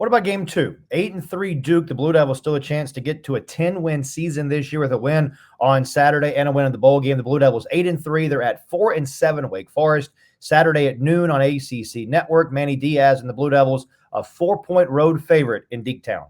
What about game 2? 8-3 Duke. The Blue Devils still a chance to get to a 10-win season this year with a win on Saturday and a win in the bowl game. The Blue Devils 8-3. They're at 4-7 Wake Forest. Saturday at noon on ACC Network. Manny Diaz and the Blue Devils, a 4-point road favorite in Deektown.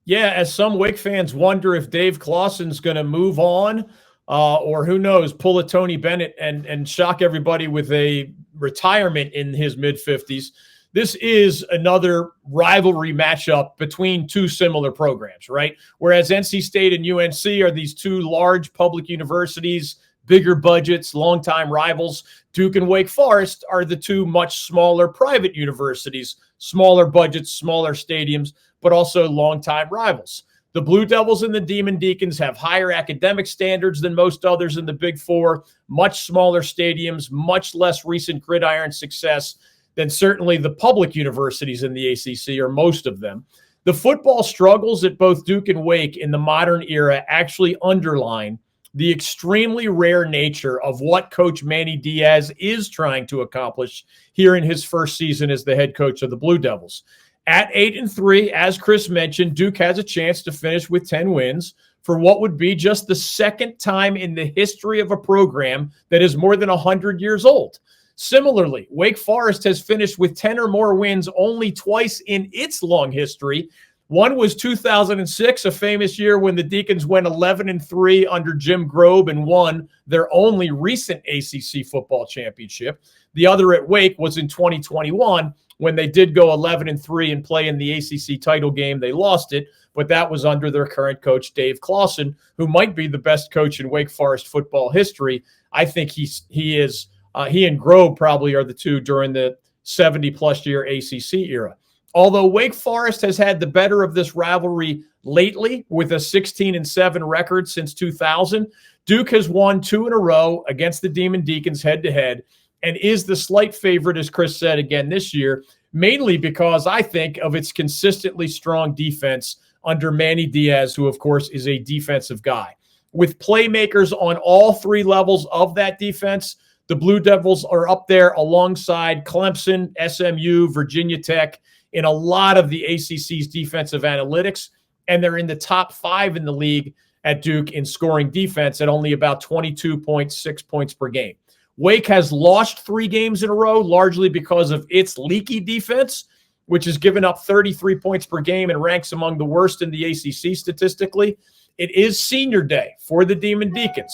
Yeah, as some Wake fans wonder if Dave Clawson's going to move on or who knows, pull a Tony Bennett and shock everybody with a retirement in his mid-50s. This is another rivalry matchup between two similar programs, right? Whereas NC State and UNC are these two large public universities, bigger budgets, longtime rivals. Duke and Wake Forest are the two much smaller private universities, smaller budgets, smaller stadiums, but also longtime rivals. The Blue Devils and the Demon Deacons have higher academic standards than most others in the Big Four, much smaller stadiums, much less recent gridiron success than certainly the public universities in the ACC, or most of them. The football struggles at both Duke and Wake in the modern era actually underline the extremely rare nature of what Coach Manny Diaz is trying to accomplish here in his first season as the head coach of the Blue Devils. At 8-3, as Chris mentioned, Duke has a chance to finish with 10 wins for what would be just the second time in the history of a program that is more than 100 years old. Similarly, Wake Forest has finished with 10 or more wins only twice in its long history. One was 2006, a famous year when the Deacons went 11-3 under Jim Grobe and won their only recent ACC football championship. The other at Wake was in 2021 when they did go 11-3 and play in the ACC title game. They lost it, but that was under their current coach, Dave Clawson, who might be the best coach in Wake Forest football history. I think he is. He and Grove probably are the two during the 70-plus year ACC era. Although Wake Forest has had the better of this rivalry lately with a 16-7 record since 2000, Duke has won 2 in a row against the Demon Deacons head-to-head and is the slight favorite, as Chris said, again this year, mainly because I think of its consistently strong defense under Manny Diaz, who, of course, is a defensive guy. With playmakers on all three levels of that defense, the Blue Devils are up there alongside Clemson, SMU, Virginia Tech in a lot of the ACC's defensive analytics, and they're in the top 5 in the league at Duke in scoring defense at only about 22.6 points per game. Wake has lost 3 games in a row, largely because of its leaky defense, which has given up 33 points per game and ranks among the worst in the ACC statistically. It is senior day for the Demon Deacons,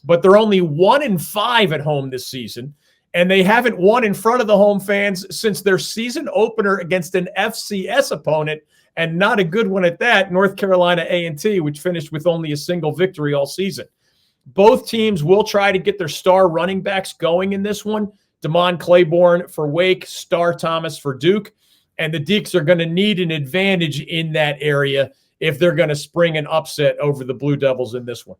but they're only 1-5 at home this season, and they haven't won in front of the home fans since their season opener against an FCS opponent, and not a good one at that, North Carolina A&T, which finished with only a single victory all season. Both teams will try to get their star running backs going in this one. Damon Claiborne for Wake, Star Thomas for Duke, and the Deeks are going to need an advantage in that area if they're going to spring an upset over the Blue Devils in this one.